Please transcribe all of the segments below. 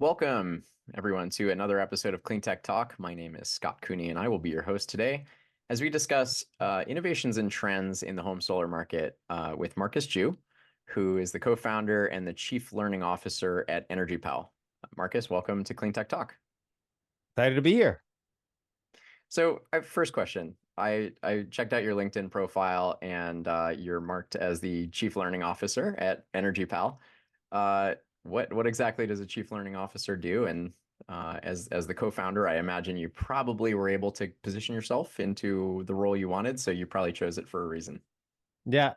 Welcome, everyone, to another episode of Clean Tech Talk. My name is Scott Cooney, and I will be your host today as we discuss innovations and trends in the home solar market with Marcus Ju, who is the co-founder and the chief learning officer at EnergyPal. Marcus, welcome to Clean Tech Talk. Excited to be here. So, first question. I checked out your LinkedIn profile, and you're marked as the chief learning officer at EnergyPal. Uh, what exactly does a chief learning officer do? And as the co-founder, I imagine you probably were able to position yourself into the role you wanted, so you probably chose it for a reason. Yeah,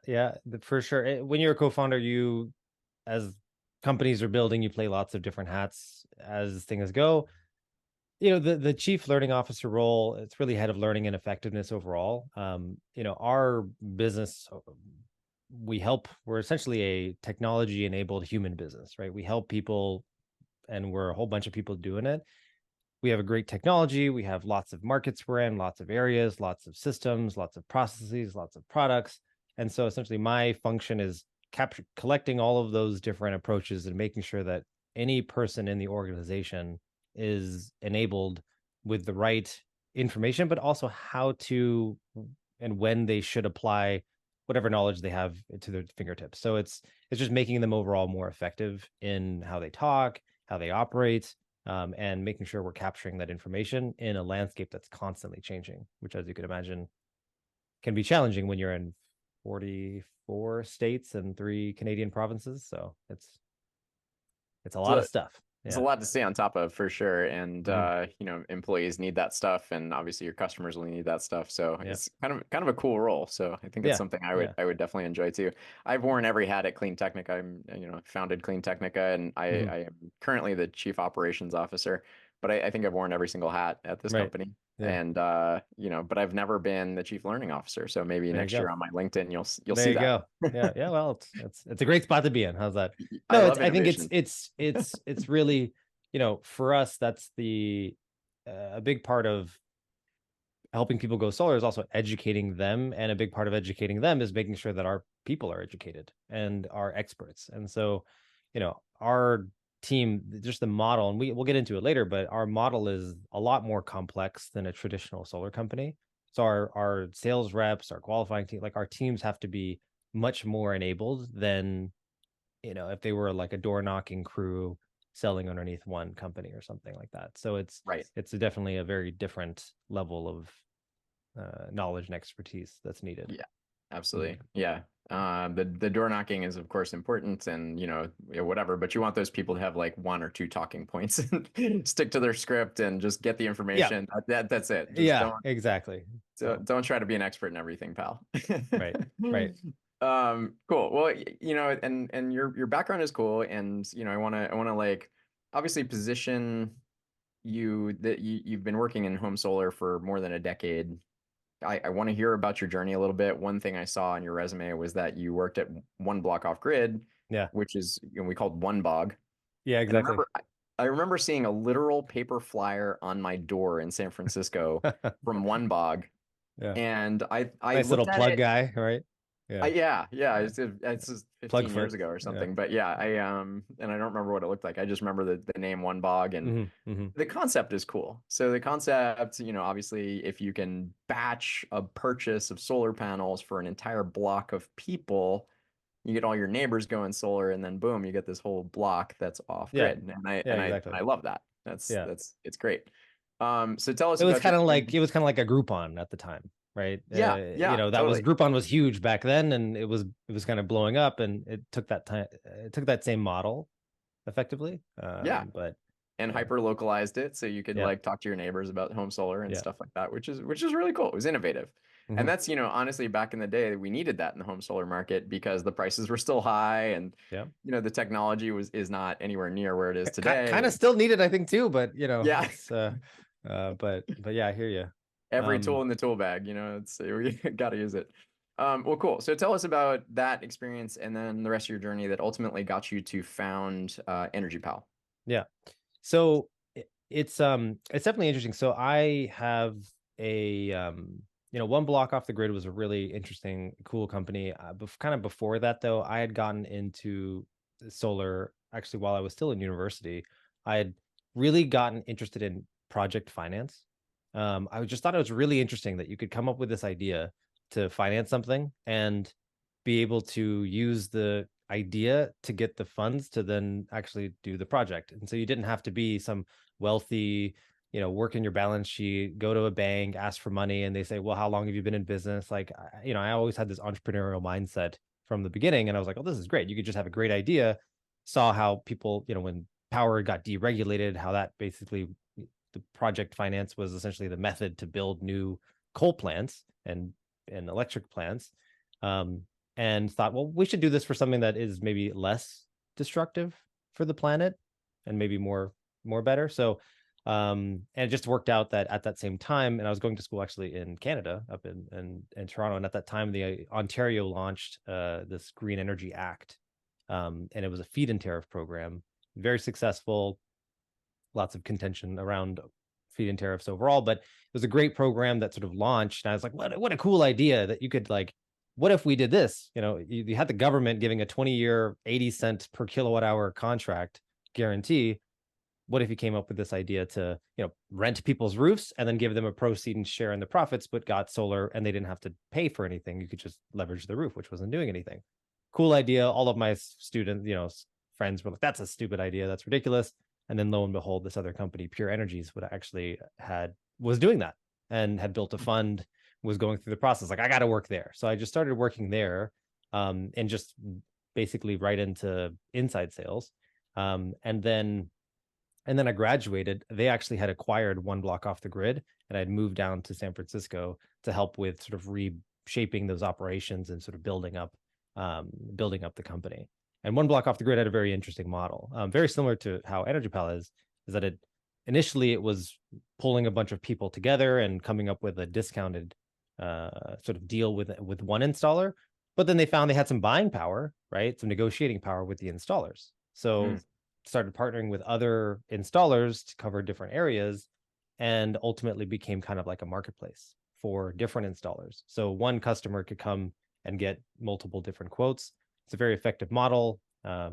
for sure. When you're a co-founder, as companies are building, you play lots of different hats as things go. The chief learning officer role, it's really head of learning and effectiveness overall. Our business, we're essentially a technology-enabled human business, right? We help people, and we're a whole bunch of people doing it. We have a great technology. We have lots of markets we're in, lots of areas, lots of systems, lots of processes, lots of products. And so essentially my function is collecting all of those different approaches and making sure that any person in the organization is enabled with the right information, but also how to and when they should apply whatever knowledge they have to their fingertips. So it's just making them overall more effective in how they talk, how they operate, and making sure we're capturing that information in a landscape that's constantly changing, which, as you can imagine, can be challenging when you're in 44 states and 3 Canadian provinces. So it's a lot of So stuff. it's a Yeah. lot to stay on top of for sure. And Mhm. employees need that stuff, and obviously your customers will need that stuff. So Yeah. it's kind of a cool role. So I think it's Yeah. something Yeah. I would definitely enjoy too. I've worn every hat at Clean Technica. Founded Clean Technica, and Mhm. I am currently the chief operations officer. But I think I've worn every single hat at this Right. company. Yeah. And but I've never been the chief learning officer. So maybe There you next year go. on my LinkedIn you'll There see you that. go. Yeah. Yeah. Well, it's a great spot to be in. How's that? I No, it's love I think innovation. it's really, for us, that's the a big part of helping people go solar is also educating them. And a big part of educating them is making sure that our people are educated and are experts. And so, our team, just the model, and we'll get into it later, but our model is a lot more complex than a traditional solar company. So our sales reps, our qualifying team, like our teams have to be much more enabled than, if they were like a door knocking crew selling underneath one company or something like that. So Right. definitely a very different level of knowledge and expertise that's needed. Yeah, Mhm. absolutely. Yeah. The door knocking is of course important, and whatever, but you want those people to have like one or two talking points and stick to their script and just get the Yeah, information. That's it. Just yeah, exactly. So don't try to be an expert in everything, pal. right, right. Cool. Well, and your background is cool, and I want to like obviously position you that you've been working in home solar for more than a decade. I want to hear about your journey a little bit. One thing I saw on your resume was that you worked at one block off grid, Yeah, which is we called one bog. yeah, And exactly. I remember seeing a literal paper flyer on my door in San Francisco from one bog, Yeah, and I nice looked little at plug it. guy, right? Yeah, Yeah, yeah. it's just Plug 15 years foot. ago or Yeah. something. But yeah, and I don't remember what it looked like. I just remember the name One Bog, and Hmm. the concept is cool. So the concept, obviously if you can batch a purchase of solar panels for an entire block of people, you get all your neighbors going solar, and then boom, you get this whole block that's off Yeah, grid. yeah, exactly. I love that. Yeah. It's great. So tell us It was about your kind of like experience. a Groupon at the time, right? Yeah, That was totally. Groupon was huge back then, and it was kind of blowing up, and it took that time. It took that same model effectively, Yeah. but And yeah, hyper localized it so you could yeah, like talk to your neighbors about home solar and yeah. stuff like that, which is really cool. It was innovative. And Hmm. that's, honestly, back in the day, we needed that in the home solar market because the prices were still high, and Yeah. the technology is not anywhere near where it is today. Kind of still needed, I think, too, but Yeah, it's but yeah, I hear you. every tool Um, in the tool bag, it's we got to use it. Well, cool. So tell us about that experience and then the rest of your journey that ultimately got you to found Energy Pal. yeah. So it's definitely interesting. So I have a one block off the grid was a really interesting, cool company. Kind of before that though, I had gotten into solar actually while I was still in university. I had really gotten interested in project finance. I just thought it was really interesting that you could come up with this idea to finance something and be able to use the idea to get the funds to then actually do the project. And so you didn't have to be some wealthy, work in your balance sheet, go to a bank, ask for money, and they say, well, how long have you been in business? Like, I always had this entrepreneurial mindset from the beginning. And I was like, oh, this is great. You could just have a great idea. Saw how people, when power got deregulated, how that basically the project finance was essentially the method to build new coal plants and electric plants. And thought, well, we should do this for something that is maybe less destructive for the planet and maybe more better. So and it just worked out that at that same time, and I was going to school actually in Canada, up in Toronto, and at that time the Ontario launched this Green Energy Act, and it was a feed-in tariff program, very successful, lots of contention around feed-in tariffs overall, but it was a great program that sort of launched, and I was like, what a cool idea that you could, like, what if we did this? You had the government giving a 20-year 80 cent per kilowatt hour contract guarantee. What if you came up with this idea to, rent people's roofs and then give them a proceed and share in the profits, but got solar and they didn't have to pay for anything? You could just leverage the roof, which wasn't doing anything. Cool idea. All of my students, friends were like, that's a stupid idea. That's ridiculous. And then lo and behold, this other company, Pure Energies, was doing that and had built a fund, was going through the process. Like, I got to work there. So I just started working there, and just basically right into inside sales. And then I graduated. They actually had acquired one block off the grid, and I'd moved down to San Francisco to help with sort of reshaping those operations and sort of building up the company. And one block off the grid had a very interesting model, very similar to how EnergyPal is that initially it was pulling a bunch of people together and coming up with a discounted sort of deal with one installer, but then they found they had some buying power, right? Some negotiating power with the installers. So started partnering with other installers to cover different areas, and ultimately became kind of like a marketplace for different installers. So one customer could come and get multiple different quotes. It's a very effective model. That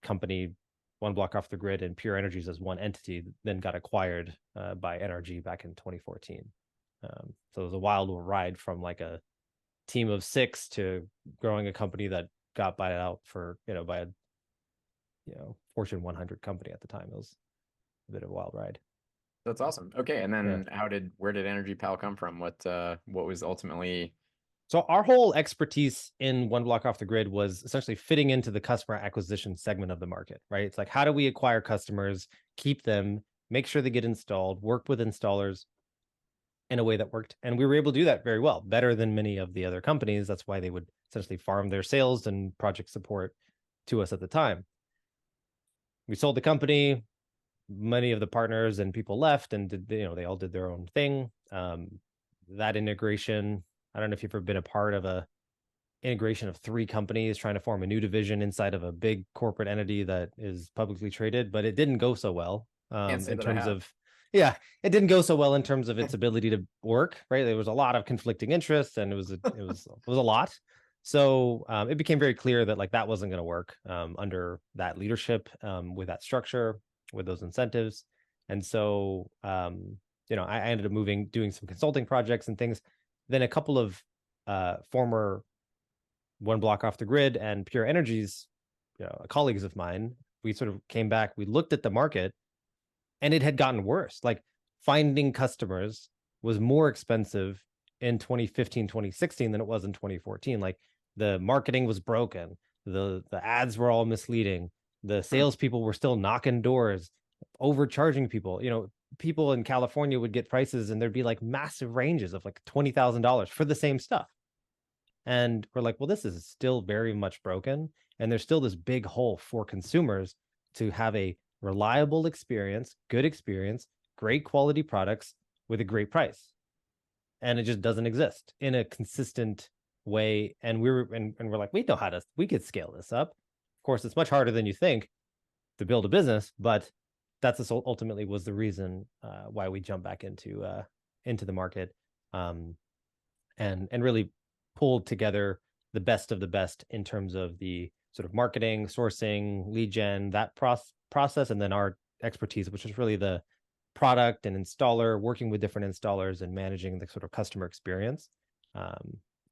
company, one block off the grid, and Pure Energies as one entity, then got acquired by NRG back in 2014. So it was a wild ride from like a team of 6 to growing a company that got bought out by a Fortune 100 company at the time. It was a bit of a wild ride. That's awesome. Okay, and then where did Energy Pal come from? What was ultimately? So our whole expertise in one block off the grid was essentially fitting into the customer acquisition segment of the market, right? It's like, how do we acquire customers, keep them, make sure they get installed, work with installers in a way that worked. And we were able to do that very well, better than many of the other companies. That's why they would essentially farm their sales and project support to us at the time. We sold the company. Many of the partners and people left, and they all did their own thing. That integration, I don't know if you've ever been a part of a integration of 3 companies trying to form a new division inside of a big corporate entity that is publicly traded, but it didn't go so well in terms of, it didn't go so well in terms of its ability to work, right? There was a lot of conflicting interests, and it was a lot. So it became very clear that, like, that wasn't going to work under that leadership, with that structure, with those incentives. And so I ended up doing some consulting projects and things. Then a couple of former one block off the grid and Pure Energies, colleagues of mine, we sort of came back, we looked at the market, and it had gotten worse. Like, finding customers was more expensive in 2015, 2016 than it was in 2014. Like, the marketing was broken. The ads were all misleading. The salespeople were still knocking doors, overcharging people. People in California would get prices, and there'd be like massive ranges of like $20,000 for the same stuff. And we're like, well, this is still very much broken. And there's still this big hole for consumers to have a reliable experience, good experience, great quality products with a great price. And it just doesn't exist in a consistent way. And we're like, we could scale this up. Of course, it's much harder than you think to build a business, but that's ultimately was the reason why we jumped back into the market, and really pulled together the best of the best in terms of the sort of marketing, sourcing, lead gen, that process, and then our expertise, which is really the product and installer, working with different installers and managing the sort of customer experience,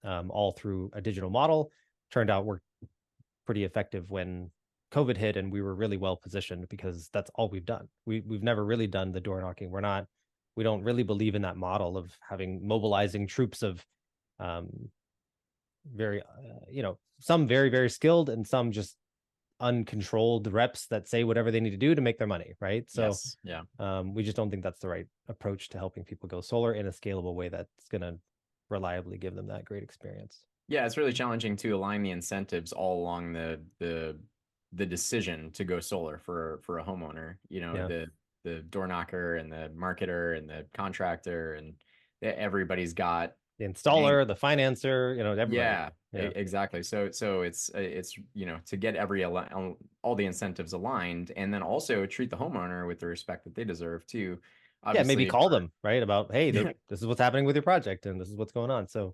all through a digital model. Turned out we're pretty effective when COVID hit, and we were really well positioned because that's all we've done. We've never really done the door knocking. We don't really believe in that model of having mobilizing troops of very some very, very skilled and some just uncontrolled reps that say whatever they need to do to make their money, right? So Yes. Yeah. we just don't think that's the right approach to helping people go solar in a scalable way that's going to reliably give them that great experience. Yeah, it's really challenging to align the incentives all along the decision to go solar for a homeowner. You know, Yeah. the door knocker and the marketer and the contractor and everybody's got The ang installer, the financer, everybody. yeah, Yeah. exactly. So it's to get all the incentives aligned and then also treat the homeowner with the respect that they deserve too. Yeah, maybe Obviously, call them, right? About, hey, this is what's happening with your project and this is what's going on. So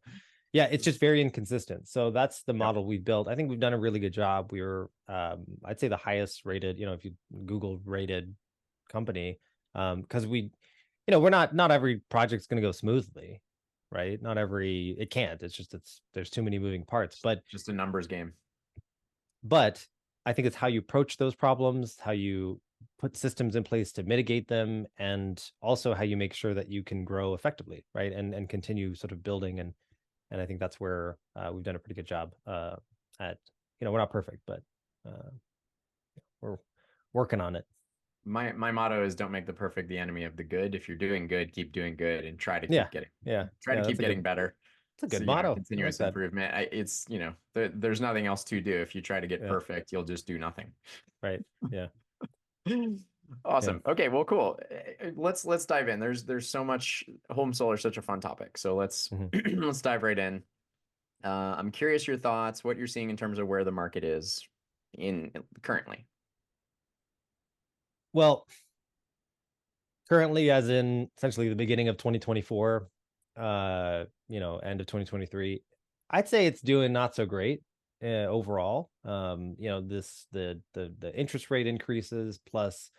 yeah, it's just very inconsistent. So that's the yep. model we've built. I think we've done a really good job. We're I'd say the highest rated, if you Google rated company, because we're not every project's going to go smoothly, right? Not every, it can't. There's too many moving parts, Just a numbers game. but I think it's how you approach those problems, how you put systems in place to mitigate them, and also how you make sure that you can grow effectively, right? And continue sort of building, and I think that's where we've done a pretty good job at. We're not perfect, but we're working on it. My motto is don't make the perfect the enemy of the good. If you're doing good, keep doing good and Yeah, yeah, try to yeah. keep getting better. That's a So, good motto. I like continuous that. improvement. There's nothing else to do. If you try to get Yeah, perfect, you'll just do nothing. right. Yeah, yeah. Awesome. Okay, well, cool. Let's dive in. There's so much. Home solar is such a fun topic. So let's Mhm. let's dive right in. I'm curious your thoughts, what you're seeing in terms of where the market is in currently. Well, currently, as in essentially the beginning of 2024, end of 2023, I'd say it's doing not so great overall. The interest rate increases plus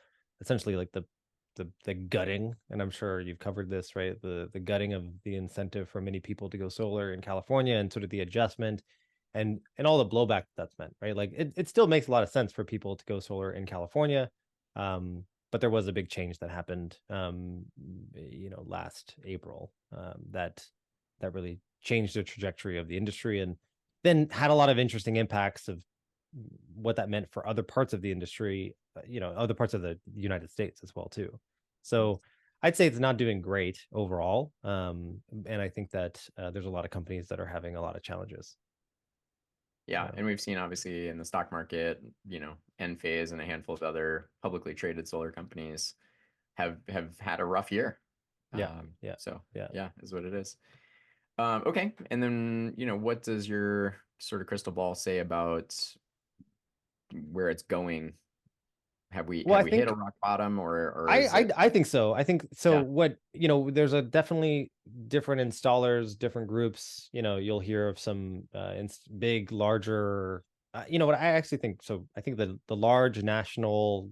essentially like the gutting, and I'm sure you've covered this, right? The gutting of the incentive for many people to go solar in California, and sort of the adjustment and all the blowback that's meant, right? Like it still makes a lot of sense for people to go solar in California. But there was a big change that happened last April, that really changed the trajectory of the industry, and then had a lot of interesting impacts of what that meant for other parts of the industry, other parts of the United States as well too. So I'd say it's not doing great overall, and I think that there's a lot of companies that are having a lot of challenges. Yeah, and we've seen obviously in the stock market, Enphase and a handful of other publicly traded solar companies have had a rough year. Yeah, yeah, So yeah. yeah, is what it is. Okay, and then what does your sort of crystal ball say about where it's going? Well, Have I we hit a think rock bottom, or I, is it? I I think so. I think so. Yeah, What there's a definitely different installers, different groups. You'll hear of some big, larger. What I actually think. So I think the large national,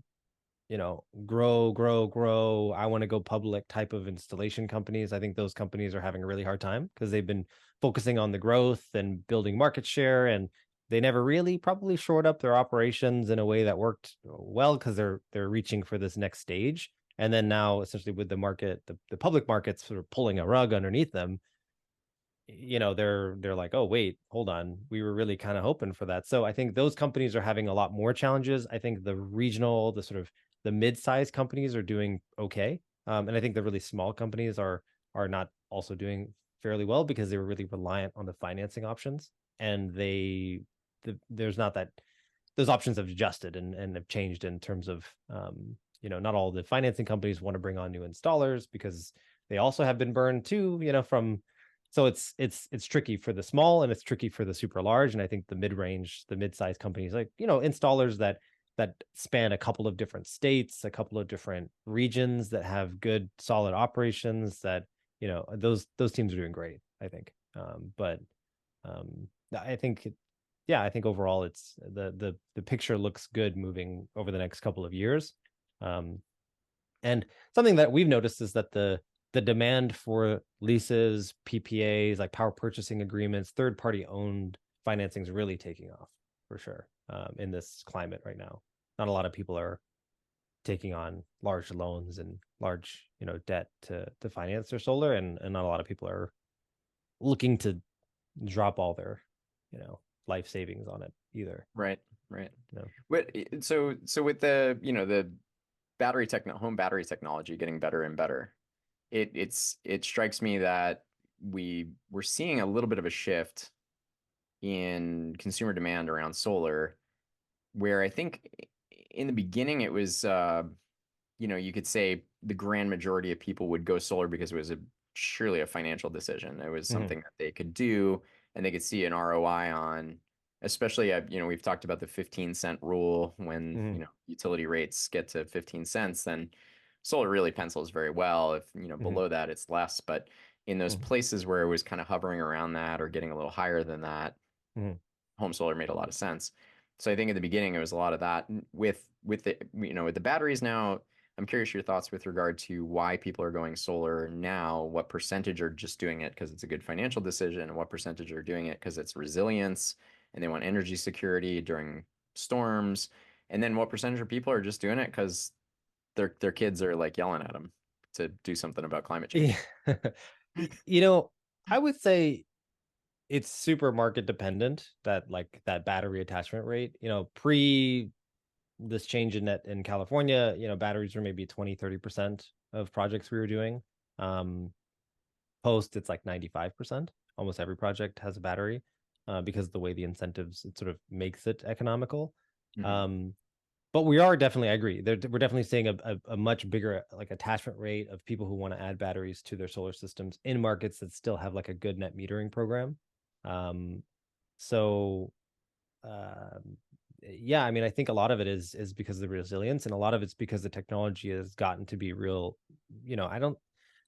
grow, grow, grow. I want to go public type of installation companies. I think those companies are having a really hard time because they've been focusing on the growth and building market share, and they never really probably shored up their operations in a way that worked well because they're reaching for this next stage. And then now, essentially, with the market, the public markets sort of pulling a rug underneath them, they're like, oh wait, hold on, we were really kind of hoping for that. So I think those companies are having a lot more challenges. I think the regional, the sort of the mid-sized companies are doing okay, and I think the really small companies are not also doing fairly well because they were really reliant on the financing options, and there's not that those options have adjusted and have changed in terms of not all the financing companies want to bring on new installers because they also have been burned too, from so it's tricky for the small and it's tricky for the super large. And I think the mid-range, the mid-sized companies, like, installers that span a couple of different states, a couple of different regions that have good solid operations, that, those teams are doing great, I think. But I think yeah, I think overall it's the picture looks good moving over the next couple of years. Um, and something that we've noticed is that the demand for leases, PPAs, like power purchasing agreements, third party owned financing is really taking off for sure, in this climate right now. Not a lot of people are taking on large loans and large, debt to finance their solar, and not a lot of people are looking to drop all their, you know, life savings on it either. Right, right. You know? So with the, the home battery technology getting better and better, it strikes me that we're seeing a little bit of a shift in consumer demand around solar, where I think in the beginning it was you could say the grand majority of people would go solar because it was surely a financial decision. It was Mhm, something that they could do and they could see an ROI on, especially, we've talked about the 15-cent rule. When, mhm, utility rates get to 15 cents, then solar really pencils very well. If, mhm, below that, it's less. But in those mhm, places where it was kind of hovering around that or getting a little higher than that, mhm. home solar made a lot of sense. So I think at the beginning it was a lot of that. With the with the batteries now, I'm curious your thoughts with regard to why people are going solar now. What percentage are just doing it because it's a good financial decision, and what percentage are doing it because it's resilience and they want energy security during storms, and then what percentage of people are just doing it because their kids are like yelling at them to do something about climate Yeah. change. You know, I would say it's super market dependent, that like that battery attachment rate. Pre this change in net in California, batteries were maybe 20-30% of projects we were doing. Um, Post, it's like 95%. Almost every project has a battery, because the way the incentives, it sort of makes it economical. Hmm. Um, but we are definitely, I agree. We're definitely seeing a much bigger like attachment rate of people who want to add batteries to their solar systems in markets that still have like a good net metering program. Um, so yeah, I mean, I think a lot of it is because of the resilience, and a lot of it's because the technology has gotten to be real. I don't,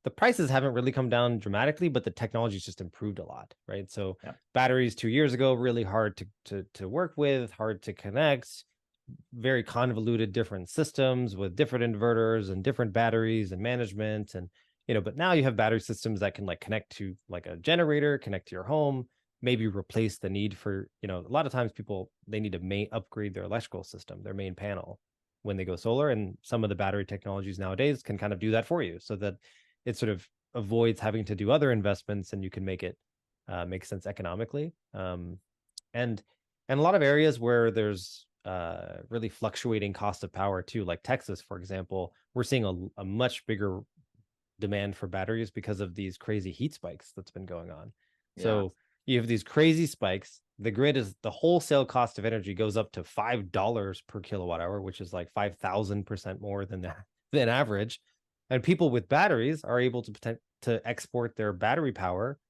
the prices haven't really come down dramatically, but the technology's just improved a lot, right? So Yeah. batteries 2 years ago really hard to work with, hard to connect, very convoluted different systems with different inverters and different batteries and management, and but now you have battery systems that can like connect to like a generator, connect to your home, maybe replace the need for, a lot of times people, they need to upgrade their electrical system, their main panel, when they go solar, and some of the battery technologies nowadays can kind of do that for you, so that it sort of avoids having to do other investments, and you can make it make sense economically. And and a lot of areas where there's really fluctuating cost of power too, like Texas, for example, we're seeing a much bigger demand for batteries because of these crazy heat spikes that's been going on. Yeah. So you have these crazy spikes. The grid is, the wholesale cost of energy goes up to $5 per kilowatt hour, which is like 5,000% more than that than average. And people with batteries are able to export their battery power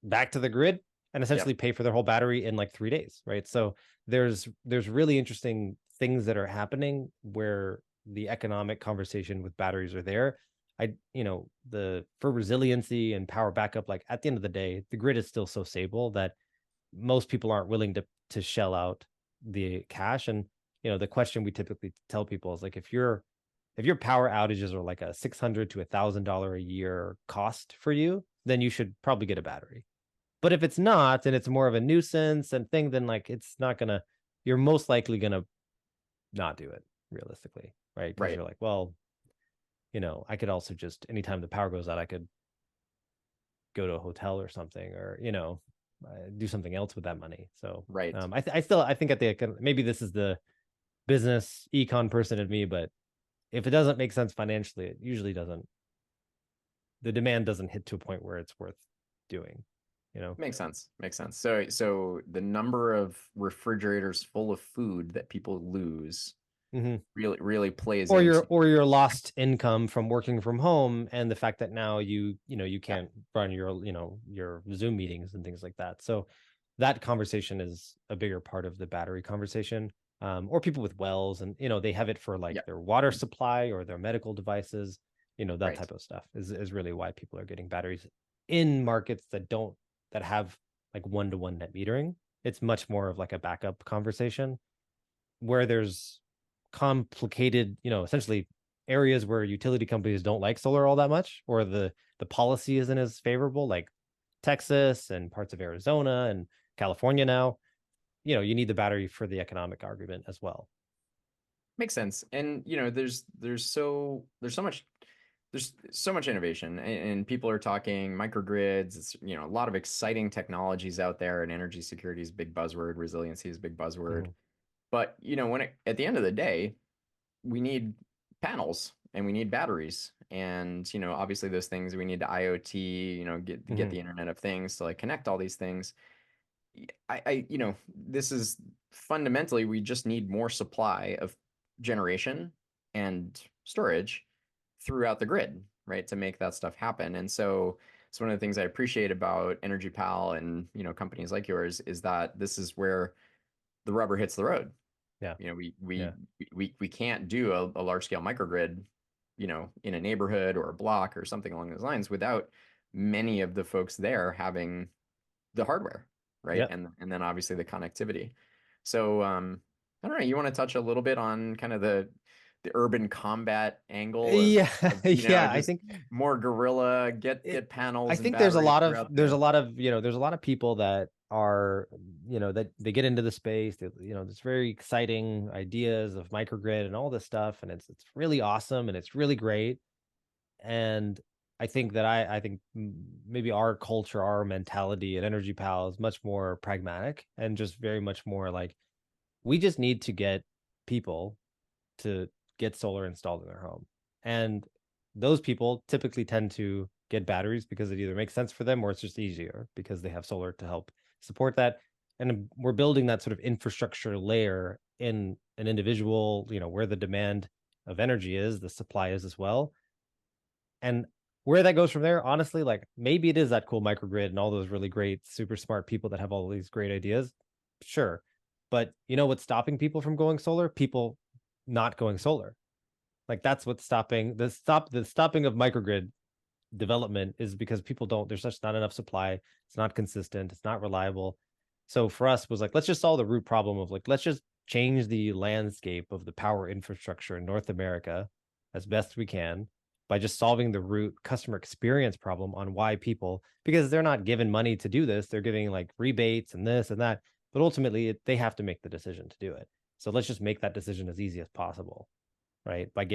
back to the grid and Yep. essentially pay for their whole battery in like 3 days, right? So there's really interesting things that are happening where the economic conversation with batteries are there. The for resiliency and power backup, like at the end of the day, the grid is still so stable that most people aren't willing to shell out the cash. And the question we typically tell people is like, if your power outages are like a $600 to $1,000 a year cost for you, then you should probably get a battery. But if it's not, and it's more of a nuisance and thing, then like it's not gonna, you're most likely gonna not do it realistically, right? Because Right. you're like, well, I could also just, anytime the power goes out, I could go to a hotel or something, or do something else with that money. So Right. I think at the, maybe this is the business econ person in me, but if it doesn't make sense financially, it usually doesn't. The demand doesn't hit to a point where it's worth doing. You know. Makes sense. Makes sense. So the number of refrigerators full of food that people lose Mhm. really plays Or into, your lost income from working from home, and the fact that now you yeah. can't run your Zoom meetings and things like that. So that conversation is a bigger part of the battery conversation. Or people with wells, and they have it for like Yeah. their water supply or their medical devices. That Right. type of stuff is really why people are getting batteries in markets that have like one-to-one net metering. it's much more of like a backup conversation where there's complicated, essentially areas where utility companies don't like solar all that much, or the policy isn't as favorable, like Texas and parts of Arizona and California now. You need the battery for the economic argument as well. Makes sense. And there's so much innovation, and people are talking microgrids. It's, a lot of exciting technologies out there, and energy security is a big buzzword, resiliency is a big buzzword. Mhm. But, at the end of the day, we need panels and we need batteries. And, obviously those things we need to IoT, get Mhm. the Internet of Things to like connect all these things. This is fundamentally, we just need more supply of generation and storage throughout the grid, right, to make that stuff happen. And so it's one of the things I appreciate about Energy Pal and, companies like yours is that this is where the rubber hits the road. Yeah. You know, we Yeah. we we can't do a large scale microgrid, in a neighborhood or a block or something along those lines without many of the folks there having the hardware, right? Yeah. And then obviously the connectivity. So I don't know, you want to touch a little bit on kind of the urban combat angle Yeah. of Yeah. I just think more guerrilla, it, get I panels and think there's a batteries lot of throughout there's a the lot of there's a lot of people that are that they get into the space. There's very exciting ideas of microgrid and all this stuff, and it's really awesome and it's really great. And I think that I think maybe our culture, our mentality at Energy Pal is much more pragmatic and just very much more like we just need to get people to get solar installed in their home. And those people typically tend to get batteries because it either makes sense for them or it's just easier because they have solar to help support that. And we're building that sort of infrastructure layer in an individual, where the demand of energy is, the supply is as well. And where that goes from there, honestly, like maybe it is that cool microgrid and all those really great, super smart people that have all these great ideas. Sure. But you know what's stopping people from going solar? People not going solar. Like that's what's stopping the stopping of microgrid development is because people don't, there's just not enough supply. It's not consistent, it's not reliable. So for us was like, let's just solve the root problem of like, let's just change the landscape of the power infrastructure in North America as best we can by just solving the root customer experience problem on why people, because they're not given money to do this, they're giving like rebates and this and that, but ultimately they have to make the decision to do it. So let's just make that decision as easy as possible, right? By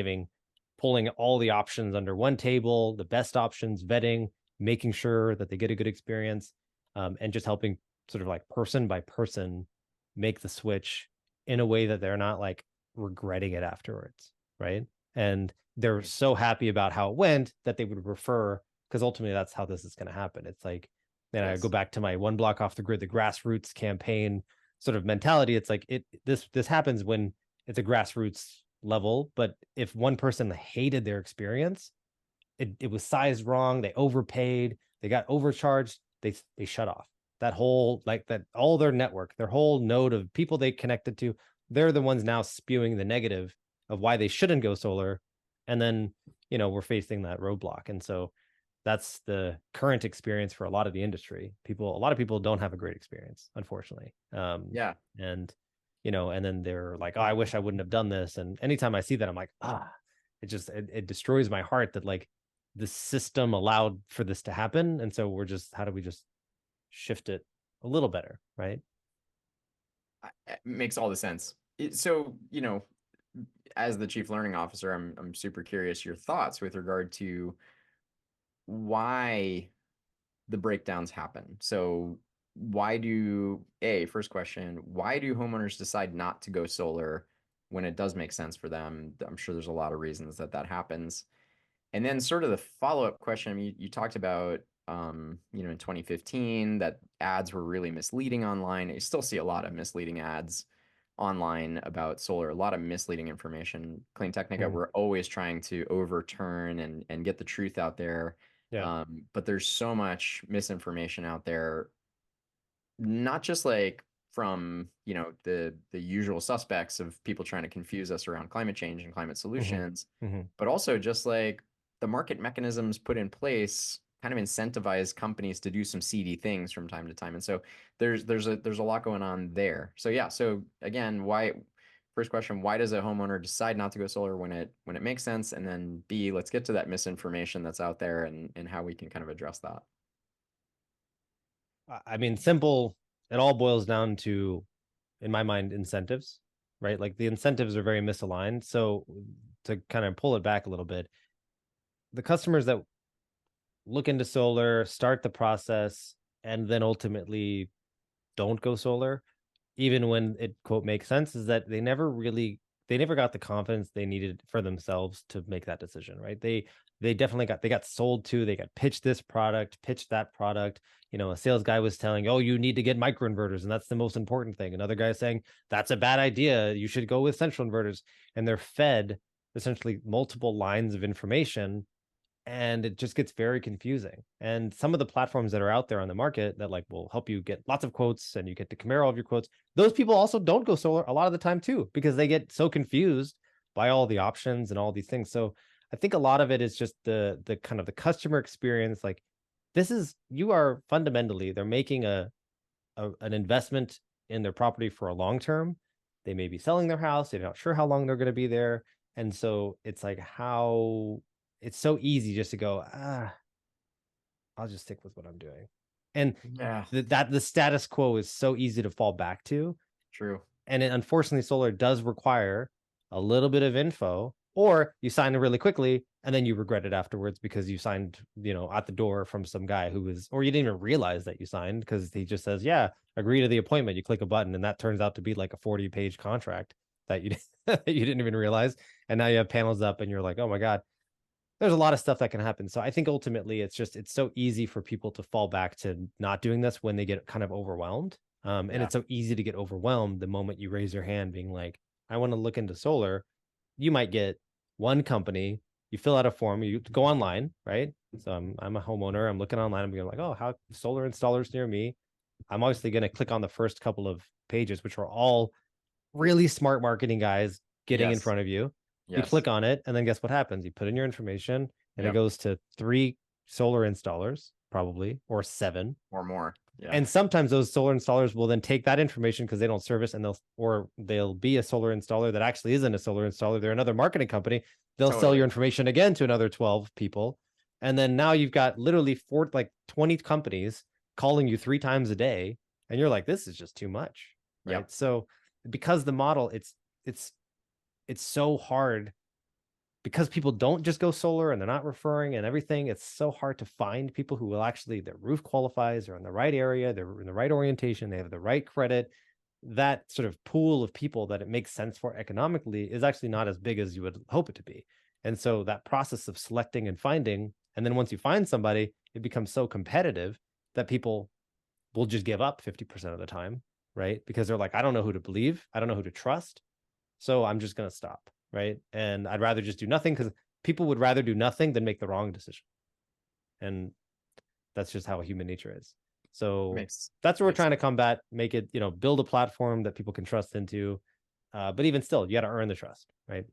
pulling all the options under one table, the best options, vetting, making sure that they get a good experience, and just helping sort of like person by person make the switch in a way that they're not like regretting it afterwards, right? And they're so happy about how it went that they would refer, because ultimately that's how this is going to happen. It's like, then I go yes. back to my one block off the grid, the grassroots campaign sort of mentality. It's like this happens when it's a grassroots level, but if one person hated their experience, it was sized wrong, they overpaid, they got overcharged, they shut off that whole, like that, all their network, their whole node of people they connected to, they're the ones now spewing the negative of why they shouldn't go solar. And then we're facing that roadblock. And so that's the current experience for a lot of the industry. A lot of people don't have a great experience, unfortunately. Yeah. And and then they're like, oh, I wish I wouldn't have done this. And anytime I see that, I'm like, it destroys my heart that like the system allowed for this to happen. And so how do we just shift it a little better, right? It makes all the sense. So, as the chief learning officer, I'm super curious your thoughts with regard to why the breakdowns happen. So why do first question, why do homeowners decide not to go solar when it does make sense for them? I'm sure there's a lot of reasons that happens. And then sort of the follow-up question, I mean, you talked about in 2015 that ads were really misleading online. You still see a lot of misleading ads online about solar, a lot of misleading information. Clean Technica, Mm, we're always trying to overturn and get the truth out there. yeah. But there's so much misinformation out there, not just like from, the usual suspects of people trying to confuse us around climate change and climate Hmm. solutions, Hmm. but also just like the market mechanisms put in place kind of incentivize companies to do some seedy things from time to time. And so there's a lot going on there. So yeah, so again, why first question, why does a homeowner decide not to go solar when it makes sense? And then B, let's get to that misinformation that's out there and how we can kind of address that. I mean, simple, it all boils down to, in my mind, incentives, right? Like the incentives are very misaligned. So to kind of pull it back a little bit, the customers that look into solar, start the process, and then ultimately don't go solar, even when it quote makes sense, is that they never got the confidence they needed for themselves to make that decision, right? They definitely got sold to, they got pitched this product, pitched that product. You know, a sales guy was telling, oh, you need to get microinverters, and that's the most important thing. Another guy saying, that's a bad idea. You should go with central inverters. And they're fed essentially multiple lines of information, and it just gets very confusing. And some of the platforms that are out there on the market that like will help you get lots of quotes and you get to compare all of your quotes, those people also don't go solar a lot of the time too, because they get so confused by all the options and all these things. So I think a lot of it is just the kind of the customer experience. Like this is, you are fundamentally, they're making an investment in their property for a long term. They may be selling their house, they're not sure how long they're going to be there. And so it's like, how it's so easy just to go, I'll just stick with what I'm doing. And Yeah, that the status quo is so easy to fall back to. true. And it, unfortunately, solar does require a little bit of info, or you sign it really quickly and then you regret it afterwards because you signed, you know, at the door from some guy who was, or you didn't even realize that you signed because he just says, yeah, agree to the appointment. You click a button and that turns out to be like a 40-page contract that you, that you didn't even realize. And now you have panels up and you're like, oh my God, there's a lot of stuff that can happen. So I think ultimately it's so easy for people to fall back to not doing this when they get kind of overwhelmed. And Yeah, it's so easy to get overwhelmed the moment you raise your hand being like, I want to look into solar. You might get one company, you fill out a form, you go online, right? So I'm a homeowner, I'm looking online, I'm going like, oh, how solar installers near me. I'm obviously going to click on the first couple of pages, which are all really smart marketing guys getting in yes, front of you. You yes, click on it, and then guess what happens? You put in your information, and it yep, goes to 3 solar installers, probably, or 7. or more. Yeah, And sometimes those solar installers will then take that information because they don't service, and they'll be a solar installer that actually isn't a solar installer. They're another marketing company. They'll sell your totally. information again to another 12 people. And then now you've got literally 20 companies calling you 3 times a day. And you're like, this is just too much. Right. Yep. So because the model, it's it's so hard because people don't just go solar and they're not referring and everything. It's so hard to find people who will actually, their roof qualifies, they're in the right area, they're in the right orientation, they have the right credit. That sort of pool of people that it makes sense for economically is actually not as big as you would hope it to be. And so that process of selecting and finding, and then once you find somebody, it becomes so competitive that people will just give up 50% of the time, right? Because they're like, I don't know who to believe, I don't know who to trust. So I'm just going to stop. Right. And I'd rather just do nothing because people would rather do nothing than make the wrong decision. And that's just how human nature is. So Makes that's what we're makes trying to sense. combat, make it, you know, build a platform that people can trust into. But even still, you got to earn the trust. Right.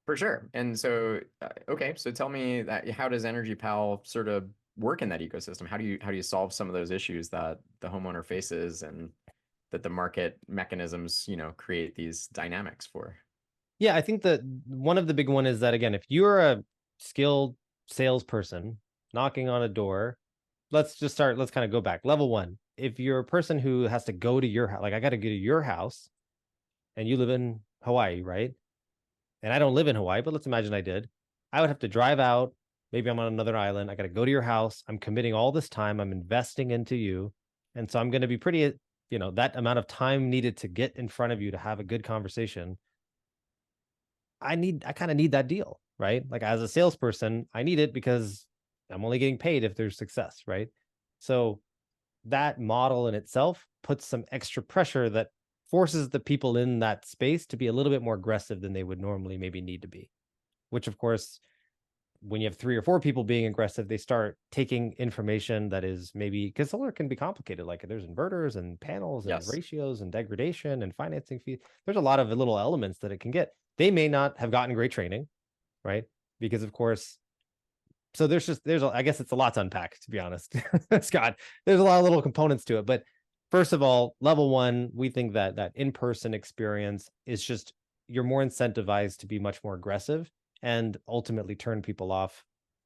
For sure. And so, okay, so tell me that how does Energy Pal sort of work in that ecosystem? How do you solve some of those issues that the homeowner faces and that the market mechanisms, create these dynamics for? Yeah. I think that one of the big one is that, again, if you're a skilled salesperson knocking on a door, let's kind of go back. Level one, if you're a person who has to go to your house, like I got to go to your house and you live in Hawaii, right? And I don't live in Hawaii, but let's imagine I did. I would have to drive out. Maybe I'm on another island. I got to go to your house. I'm committing all this time. I'm investing into you. And so I'm going to be pretty, that amount of time needed to get in front of you to have a good conversation. I kind of need that deal, right? Like as a salesperson, I need it because I'm only getting paid if there's success, right? So that model in itself puts some extra pressure that forces the people in that space to be a little bit more aggressive than they would normally maybe need to be, which of course, when you have 3 or 4 people being aggressive, they start taking information that is maybe, because solar can be complicated, like there's inverters and panels and Yes. ratios and degradation and financing fees. There's a lot of little elements that it can get. They may not have gotten great training, right? Because of course So I guess it's a lot to unpack, to be honest. Scott, there's a lot of little components to it, but first of all, level one, we think that that in-person experience is just, you're more incentivized to be much more aggressive and ultimately turn people off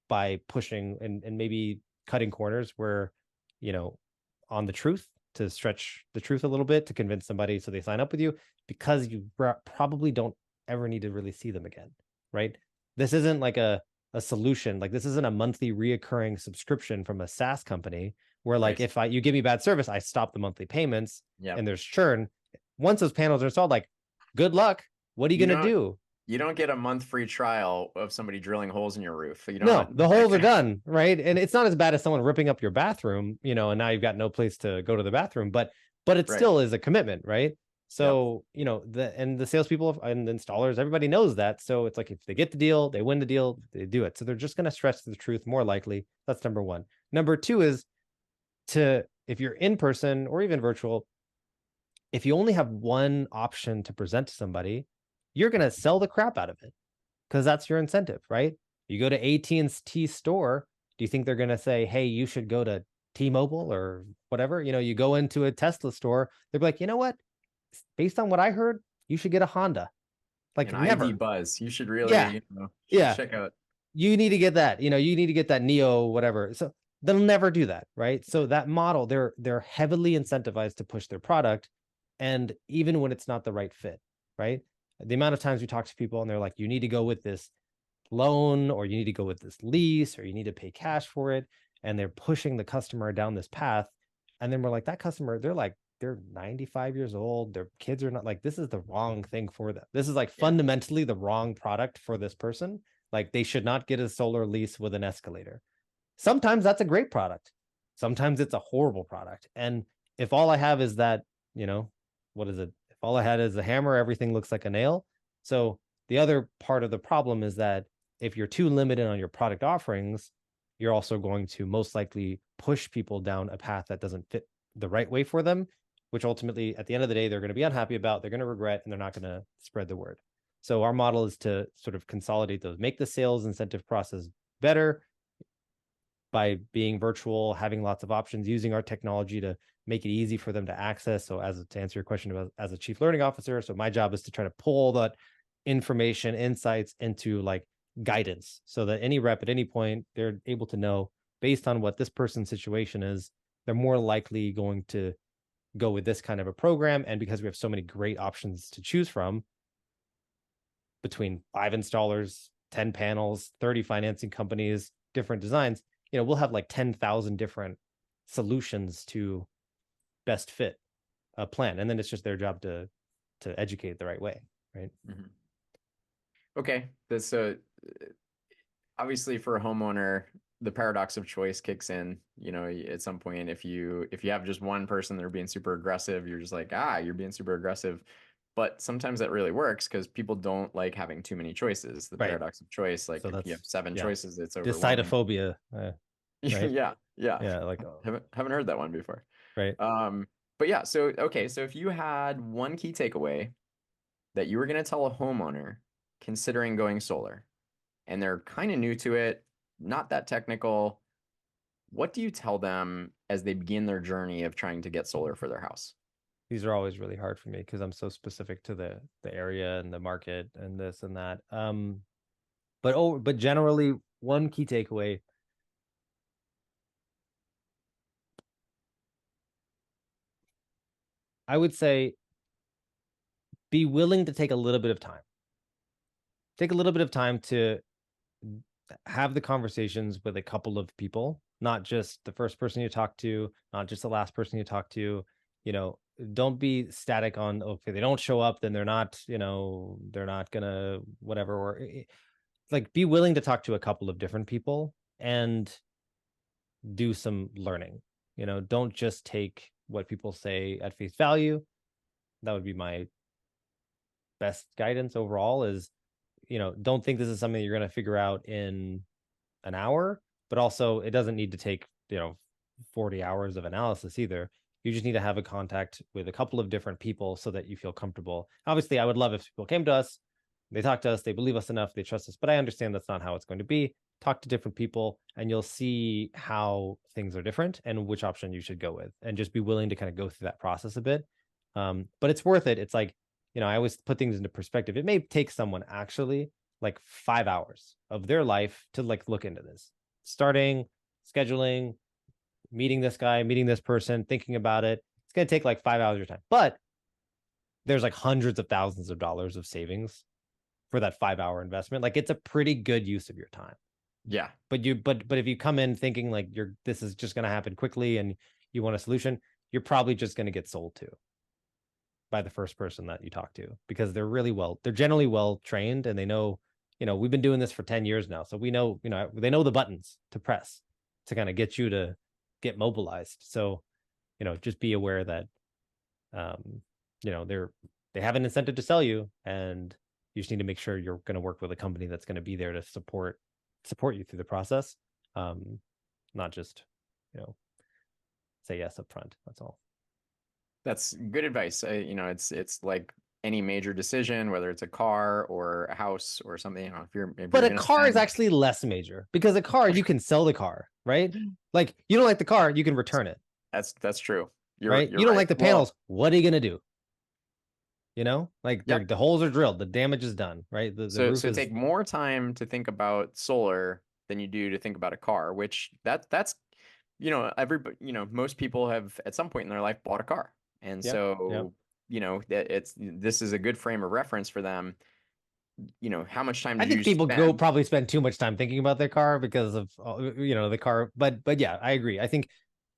by pushing and maybe cutting corners where, you know, on the truth, to stretch the truth a little bit to convince somebody so they sign up with you, because you probably don't ever need to really see them again, right? This isn't like a solution. Like, this isn't a monthly reoccurring subscription from a SaaS company where, like, Right. if you give me bad service, I stop the monthly payments Yeah. and there's churn. Once those panels are installed, like, good luck. What are you You going to don't do? you don't get a month free trial of somebody drilling holes in your roof. You No, don't the holes are like done, right? And it's not as bad as someone ripping up your bathroom, and now you've got no place to go to the bathroom, but it right. still is a commitment, right? Yep. So, the salespeople and the installers, everybody knows that. So it's like, if they get the deal, they win the deal, they do it. So they're just going to stretch the truth more likely. That's number one. Number two is, if you're in person or even virtual, if you only have one option to present to somebody, you're going to sell the crap out of it, because that's your incentive, right? You go to AT&T store, do you think they're going to say, "Hey, you should go to T-Mobile or whatever"? You go into a Tesla store, they're like, "You know what? Based on what I heard, you should get a Honda." Like, An ID never. buzz. You should really, Yeah. Yeah. check out. You need to get that. You need to get that Neo whatever. So they'll never do that, right? So that model, they're heavily incentivized to push their product, and even when it's not the right fit, right? The amount of times we talk to people and they're like, "You need to go with this loan, or you need to go with this lease, or you need to pay cash for it," and they're pushing the customer down this path, and then we're like, that customer, they're 95 years old, their kids are not, like, this is the wrong thing for them. This is like Yeah. fundamentally the wrong product for this person. Like, they should not get a solar lease with an escalator. Sometimes that's a great product, sometimes it's a horrible product. And if all I have is that, what is it, if all I had is a hammer, everything looks like a nail. So the other part of the problem is that if you're too limited on your product offerings, you're also going to most likely push people down a path that doesn't fit the right way for them, which ultimately, at the end of the day, they're going to be unhappy about, they're going to regret, and they're not going to spread the word. So our model is to sort of consolidate those, make the sales incentive process better by being virtual, having lots of options, using our technology to make it easy for them to access. So, to answer your question about, as a chief learning officer, so my job is to try to pull that information, insights into, like, guidance, so that any rep at any point, they're able to know, based on what this person's situation is, they're more likely going to go with this kind of a program. And because we have so many great options to choose from, between 5 installers, 10 panels, 30 financing companies, different designs, we'll have like 10,000 different solutions to best fit a plan. And then it's just their job to educate it the right way, right? Mm-hmm. Okay. This obviously for a homeowner, the paradox of choice kicks in. At some point, if you have just one person that are being super aggressive, you're just like, you're being super aggressive. But sometimes that really works because people don't like having too many choices. The Right. paradox of choice, like So if you that's, have seven yeah, choices, it's overwhelming. decidophobia, right? Yeah, yeah. Yeah, like, oh, Haven't heard that one before. right. But yeah, so okay, so if you had one key takeaway that you were going to tell a homeowner considering going solar, and they're kind of new to it, not that technical, what do you tell them as they begin their journey of trying to get solar for their house? These are always really hard for me because I'm so specific to the area and the market and this and that. But generally, one key takeaway, I would say, be willing to take a little bit of time. Take a little bit of time to have the conversations with a couple of people, not just the first person you talk to, not just the last person you talk to. Don't be static on, okay, they don't show up, then they're not gonna whatever. Or like, be willing to talk to a couple of different people and do some learning. Don't just take what people say at face value. That would be my best guidance overall, is, don't think this is something you're going to figure out in an hour, but also it doesn't need to take, 40 hours of analysis either. You just need to have a contact with a couple of different people so that you feel comfortable. Obviously, I would love if people came to us, They talk to us, they believe us enough, they trust us, but I understand that's not how it's going to be. Talk to different people and you'll see how things are different and which option you should go with, and just be willing to kind of go through that process a bit. But it's worth it. It's like, I always put things into perspective. It may take someone actually like 5 hours of their life to like look into this, starting, scheduling, meeting this guy, meeting this person, thinking about it. It's going to take like 5 hours of your time, but there's like hundreds of thousands of dollars of savings for that 5 hour investment. Like, it's a pretty good use of your time. Yeah. But if you come in thinking like this is just going to happen quickly and you want a solution, you're probably just going to get sold to by the first person that you talk to, because they're generally well trained, and they know, we've been doing this for 10 years now. So we know, they know the buttons to press to kind of get you to get mobilized. So, just be aware that, they have an incentive to sell you, and you just need to make sure you're going to work with a company that's going to be there to support you through the process. Not just, say yes up front. That's all. That's good advice. It's like any major decision, whether it's a car or a house or something. If But you're a gonna car is spend, actually less major, because a car, you can sell the car, right? Like, you don't like the car, you can return it, that's true. right? You're You don't right. like the Well, panels, what are you gonna do? Like, yep. the holes are drilled, the damage is done, right? The So roof so is, take more time to think about solar than you do to think about a car, which that's everybody, most people have at some point in their life bought a car. And yep, yep. so, that this is a good frame of reference for them. How much time I did think you people spend? probably spend too much time thinking about their car because of, the car. But yeah, I agree. I think,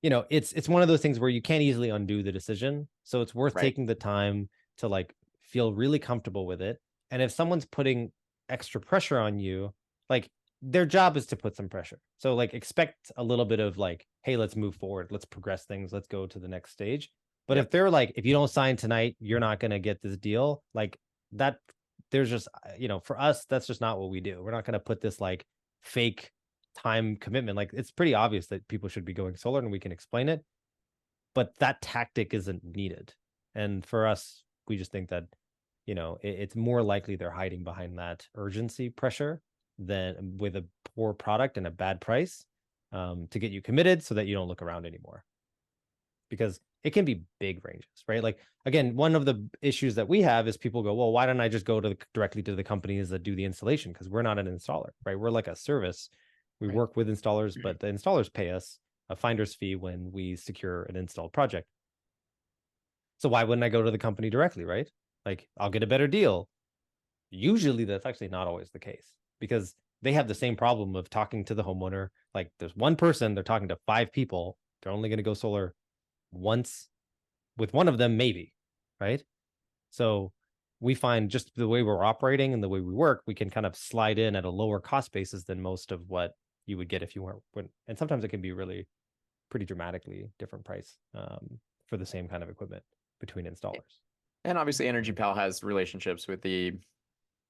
it's one of those things where you can't easily undo the decision. So it's worth Right. taking the time to like feel really comfortable with it. And if someone's putting extra pressure on you, like, their job is to put some pressure. So like, expect a little bit of like, hey, let's move forward, let's progress things, let's go to the next stage. But if Yep. they're like, if you don't sign tonight, you're not going to get this deal, like that, there's just, for us, that's just not what we do. We're not going to put this like fake time commitment. Like, it's pretty obvious that people should be going solar, and we can explain it, but that tactic isn't needed. And for us, we just think that, it's more likely they're hiding behind that urgency pressure than with a poor product and a bad price, to get you committed so that you don't look around anymore. Because it can be big ranges, right? Like, again, one of the issues that we have is people go, well, why don't I just go directly to the companies that do the installation? Because we're not an installer, right? We're like a service. We Right. work with installers, but the installers pay us a finder's fee when we secure an installed project. So why wouldn't I go to the company directly, right? Like, I'll get a better deal. Usually that's actually not always the case, because they have the same problem of talking to the homeowner. Like, there's one person, they're talking to 5 people. They're only going to go solar once with one of them, maybe, right? So we find just the way we're operating and the way we work, we can kind of slide in at a lower cost basis than most of what you would get if you weren't. And sometimes it can be really pretty dramatically different price, for the same kind of equipment between installers. And obviously, Energy Pal has relationships with the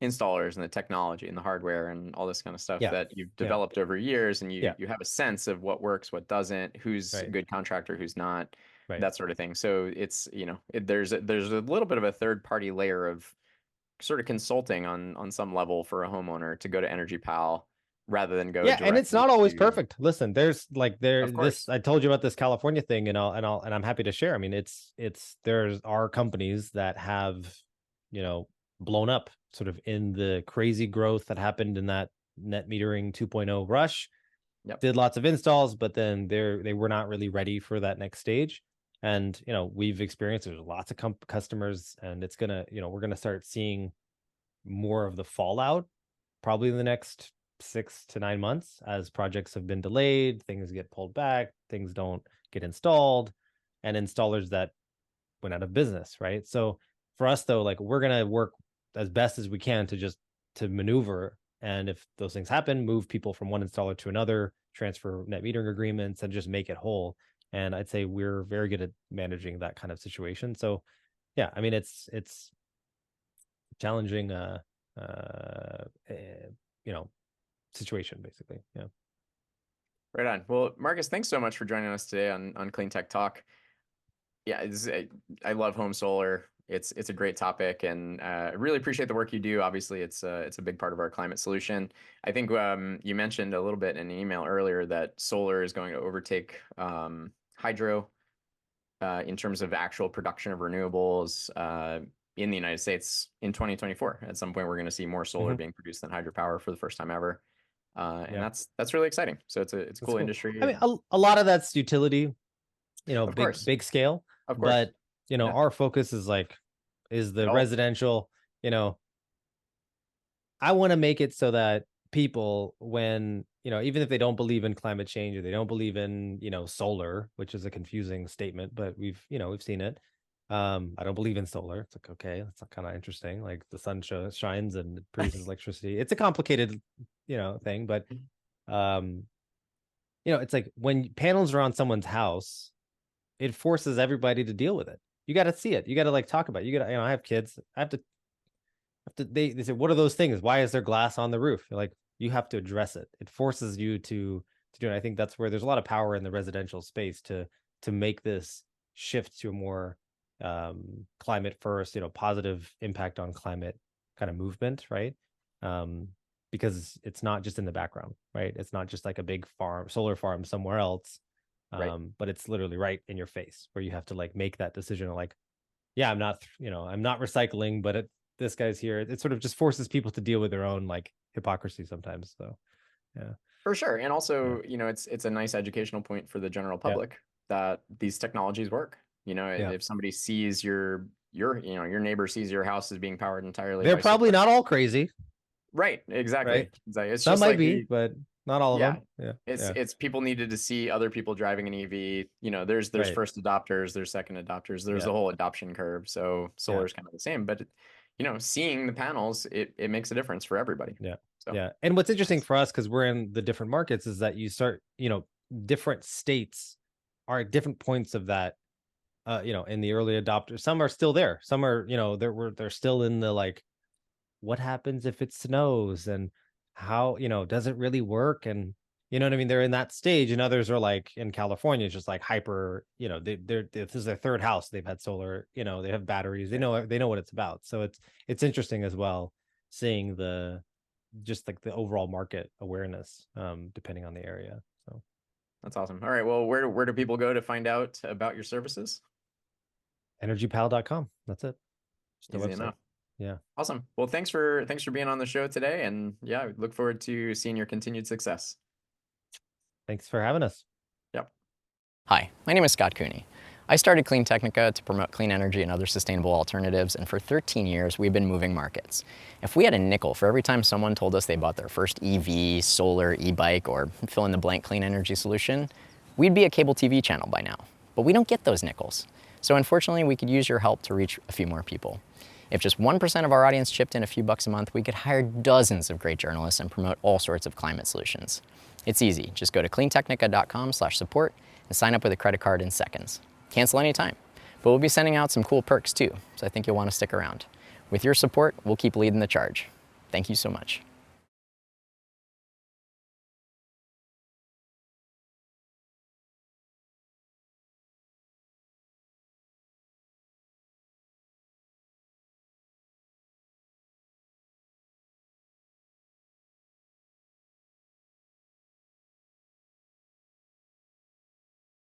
installers and the technology and the hardware and all this kind of stuff Yeah, that you've yeah, developed over years, and you yeah. you have a sense of what works, what doesn't, who's a Right, good contractor, who's not, right. that sort of thing. So it's, there's a little bit of a third party layer of sort of consulting on some level for a homeowner to go to Energy Pal rather than go Yeah, and it's directly not always to, perfect. Listen, there's like of this. course. I told you about this California thing, and I'm happy to share. I mean, there's are companies that have, you know, blown up sort of in the crazy growth that happened in that net metering 2.0 rush. Yep. Did lots of installs, but then they were not really ready for that next stage. And we've experienced, there's lots of customers, and it's gonna, we're gonna start seeing more of the fallout probably in the next 6 to 9 months, as projects have been delayed, things get pulled back, things don't get installed, and installers that went out of business, right? So for us though, like, we're gonna work as best as we can to just to maneuver, and if those things happen, move people from one installer to another, transfer net metering agreements, and just make it whole. And I'd say we're very good at managing that kind of situation. So yeah, I mean, it's challenging uh you know situation, basically. Yeah. Right on. Well, Marcus, thanks so much for joining us today on Clean Tech Talk. Yeah, I love home solar. It's a great topic, and I really appreciate the work you do. Obviously, it's a big part of our climate solution. I think you mentioned a little bit in an email earlier that solar is going to overtake hydro in terms of actual production of renewables in the United States in 2024. At some point, we're going to see more solar being produced than hydropower for the first time ever, and Yeah, that's really exciting. So it's a that's cool cool. industry. I mean, a lot of that's utility, Of big course, big scale, of course, but yeah, our focus is like it the all residential. I want to make it so that people, when even if they don't believe in climate change, or they don't believe in solar, which is a confusing statement, but we've seen it. I don't believe in solar. It's like, okay, that's kind of interesting. Like the sun shines and it produces electricity. It's a complicated thing, but um it's like when panels are on someone's house, it forces everybody to deal with it. You got to see it. You got to like talk about it. You got to, I have kids. I have to, they say, what are those things? Why is there glass on the roof? You're like, you have to address it. It forces you to do it. I think that's where there's a lot of power in the residential space to make this shift to a more climate first, positive impact on climate kind of movement, right? Because it's not just in the background, right? It's not just like a big solar farm somewhere else, right. but it's literally right in your face where you have to like make that decision of like, yeah, I'm not recycling, but this guy's here. It sort of just forces people to deal with their own like hypocrisy sometimes. So yeah, For sure. And yeah, also, it's a nice educational point for the general yeah, public that these technologies work. yeah. If somebody sees your neighbor sees your house as being powered entirely They're by probably solar. not all crazy, Right, exactly. right? Exactly. It's Some just might like be, but not all of yeah. them. Yeah, It's yeah, it's people needed to see other people driving an EV. There's right. first adopters, there's second adopters, there's Yeah, the whole adoption curve. So yeah, solar is kind of the same, but seeing the panels, it makes a difference for everybody. yeah, So yeah. And what's interesting nice. for us, because we're in the different markets, is that you start, different states are at different points of that. In the early adopters, some are still there. Some are, they're still in the like, what happens if it snows, and how does it really work, and you know what I mean, they're in that stage, and others are like in California, it's just like hyper, they're this is their third house, they've had solar, they have batteries, Yeah, they know what it's about. So it's interesting as well, seeing the just like the overall market awareness depending on the area. So that's awesome. All right, well, where do people go to find out about your services? energypal.com, that's it, just the Easy website. enough. Yeah, Awesome. Well, thanks for being on the show today, and yeah, we look forward to seeing your continued success. thanks for having us. Yep. Hi, my name is Scott Cooney. I started Clean Technica to promote clean energy and other sustainable alternatives, and for 13 years we've been moving markets. If we had a nickel for every time someone told us they bought their first EV, solar, e-bike, or fill in the blank clean energy solution, we'd be a cable TV channel by now. But we don't get those nickels. So unfortunately, we could use your help to reach a few more people. If just 1% of our audience chipped in a few bucks a month, we could hire dozens of great journalists and promote all sorts of climate solutions. It's easy. Just go to cleantechnica.com/support and sign up with a credit card in seconds. Cancel anytime. But we'll be sending out some cool perks too, so I think you'll want to stick around. With your support, we'll keep leading the charge. Thank you so much.